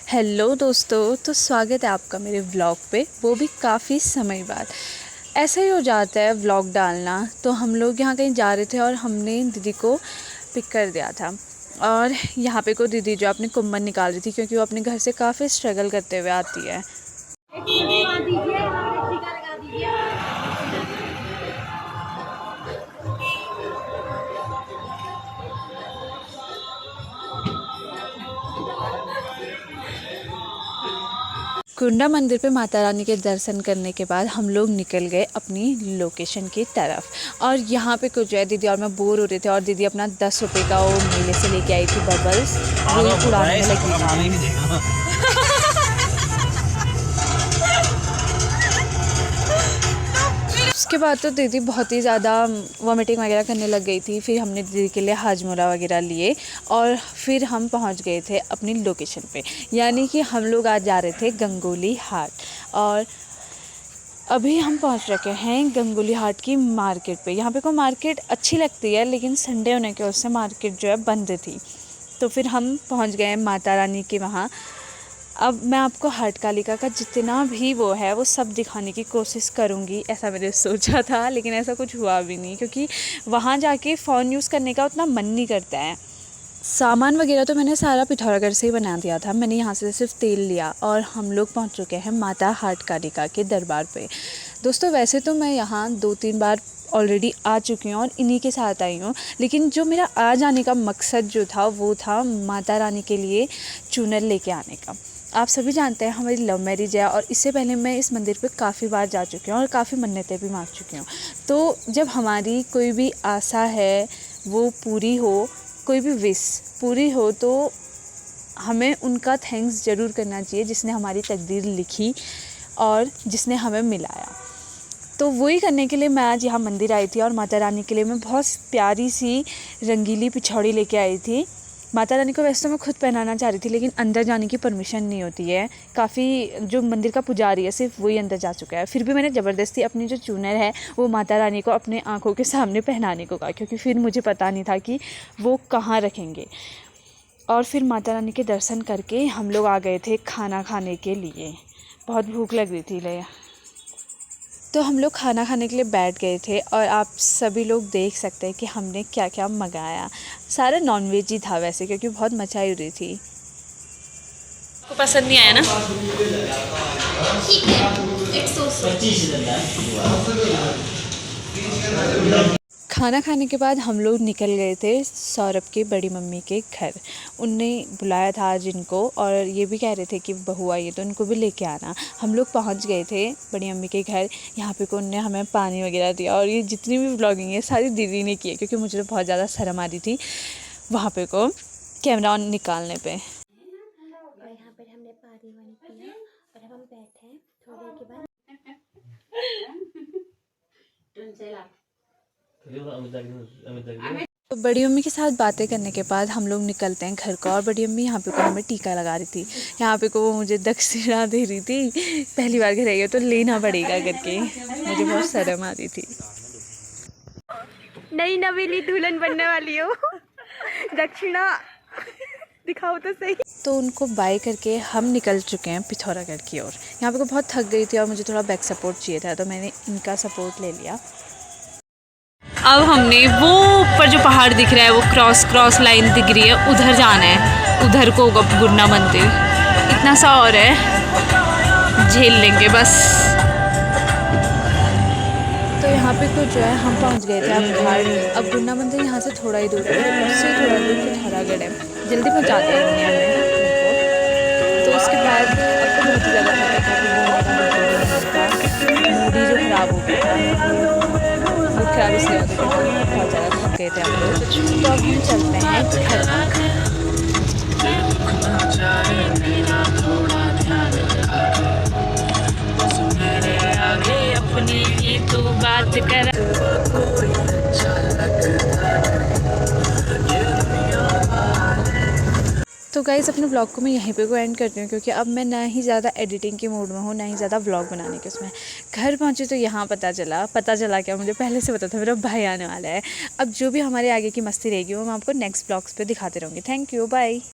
Hello दोस्तों, तो स्वागत है आपका मेरे व्लॉग पे, वो भी काफ़ी समय बाद। ऐसा ही हो जाता है व्लॉग डालना। तो हम लोग यहाँ कहीं जा रहे थे और हमने दीदी को पिक कर दिया था। और यहाँ पे को दीदी जो अपनी कुम्मन निकाल रही थी, क्योंकि वो अपने घर से काफ़ी स्ट्रगल करते हुए आती है। कुंडा मंदिर पे माता रानी के दर्शन करने के बाद हम लोग निकल गए अपनी लोकेशन की तरफ। और यहाँ पे कुछ है, दीदी और मैं बोर हो रहे थे और दीदी अपना 10 रुपये का वो मेले से लेके आई थी बबल्स, वो उड़ाने में लगी थी। उसके बाद तो दीदी बहुत ही ज़्यादा वॉमिटिंग वगैरह करने लग गई थी। फिर हमने दीदी के लिए हाजमोला वगैरह लिए और फिर हम पहुंच गए थे अपनी लोकेशन पे। यानी कि हम लोग आज जा रहे थे गंगोली हाट। और अभी हम पहुंच रखे हैं गंगोली हाट की मार्केट पे। यहाँ पे को मार्केट अच्छी लगती है, लेकिन संडे होने की वजह से मार्केट जो है बंद थी। तो फिर हम पहुँच गए माता रानी के वहाँ। अब मैं आपको हरतालिका का जितना भी वो है वो सब दिखाने की कोशिश करूँगी, ऐसा मैंने सोचा था, लेकिन ऐसा कुछ हुआ भी नहीं, क्योंकि वहाँ जाके फ़ोन यूज़ करने का उतना मन नहीं करता है। सामान वगैरह तो मैंने सारा पिथौरागढ़ से ही बना दिया था। मैंने यहाँ से सिर्फ तेल लिया और हम लोग पहुँच चुके हैं माता हरतालिका के दरबार पे। दोस्तों, वैसे तो मैं यहाँ 2-3 बार ऑलरेडी आ चुकी हूँ और इन्हीं के साथ आई हूँ, लेकिन जो मेरा आ जाने का मकसद जो था वो था माता रानी के लिए चूनर लेके आने का। आप सभी जानते हैं हमारी लव मैरिज है और इससे पहले मैं इस मंदिर पे काफ़ी बार जा चुकी हूँ और काफ़ी मन्नतें भी मांग चुकी हूँ। तो जब हमारी कोई भी आशा है वो पूरी हो, कोई भी विश पूरी हो, तो हमें उनका थैंक्स ज़रूर करना चाहिए जिसने हमारी तकदीर लिखी और जिसने हमें मिलाया। तो वही करने के लिए मैं आज यहाँ मंदिर आई थी और माता रानी के लिए मैं बहुत प्यारी सी रंगीली पिछौड़ी लेके आई थी। माता रानी को वैसे तो मैं खुद पहनाना चाह रही थी, लेकिन अंदर जाने की परमिशन नहीं होती है। काफ़ी जो मंदिर का पुजारी है सिर्फ वही अंदर जा चुका है। फिर भी मैंने ज़बरदस्ती अपनी जो चूनर है वो माता रानी को अपने आँखों के सामने पहनाने को कहा, क्योंकि फिर मुझे पता नहीं था कि वो कहाँ रखेंगे। और फिर माता रानी के दर्शन करके हम लोग आ गए थे खाना खाने के लिए। बहुत भूख लग रही थी ले, तो हम लोग खाना खाने के लिए बैठ गए थे। और आप सभी लोग देख सकते हैं कि हमने क्या क्या मंगाया। सारा नॉनवेज ही था वैसे, क्योंकि बहुत मचाई हो रही थी। आपको पसंद नहीं आया ना? ठीक है, इट्स सो खाना खाने के बाद हम लोग निकल गए थे सौरभ के बड़ी मम्मी के घर। उनने बुलाया था आज इनको और ये भी कह रहे थे कि बहू आई है तो उनको भी लेके आना। हम लोग पहुंच गए थे बड़ी मम्मी के घर। यहाँ पे को उनने हमें पानी वगैरह दिया और ये जितनी भी व्लॉगिंग है सारी दीदी ने की है, क्योंकि मुझे तो बहुत ज़्यादा शर्म आ रही थी वहाँ पे को कैमरा ऑन निकालने पे। और यहाँ पर हमने पानी वानी पिया और अब हम बैठे हैं थोड़ी देर के बाद। तो बड़ी मम्मी के साथ बातें करने के बाद हम लोग निकलते हैं घर को। और बड़ी मम्मी यहाँ पे को हमें टीका लगा रही थी। यहाँ पे को वो मुझे दक्षिणा दे रही थी, पहली बार घर आई है तो लेना पड़ेगा करके। मुझे बहुत शर्म आ रही थी। नई नवेली दुल्हन बनने वाली हो, दक्षिणा दिखाओ तो सही। तो उनको बाय करके हम निकल चुके हैं पिथौरागढ़ की ओर। यहाँ पे को बहुत थक गई थी और मुझे थोड़ा बैक सपोर्ट चाहिए था, तो मैंने इनका सपोर्ट ले लिया। अब हमने वो ऊपर जो पहाड़ दिख रहा है वो क्रॉस लाइन दिख रही है, उधर जाना है। उधर को होगा गुरना मंदिर। इतना सा और है, झेल लेंगे बस। तो यहाँ पे कुछ जो है हम पहुँच गए थे अब घाट। अब गुरना मंदिर यहाँ से थोड़ा ही दूर है, उससे थोड़ा दूर पिथौरागढ़ है। जल्दी पहुँचाते हैं उन्हें हमें। तो उसके बाद अब तो बहुत ही ज़्यादा मूडी जो ख़राब हो गया वो ख़राब इसलिए होती है क्योंकि बहुत ज़्यादा थक गए थे हम लोग। तो अब हम चलते हैं घर। अपनी ही तू बात कर। तो गाइज़, अपने ब्लॉग को मैं यहीं पे को एंड करती हूँ, क्योंकि अब मैं ना ही ज़्यादा एडिटिंग के मूड में हूँ, ना ही ज़्यादा ब्लॉग बनाने के उसमें। घर पहुँची तो यहाँ पता चला क्या, मुझे पहले से पता था मेरा भाई आने वाला है। अब जो भी हमारे आगे की मस्ती रहेगी वो मैं आपको नेक्स्ट ब्लॉग्स पे दिखाते रहूँगी। Thank you, bye.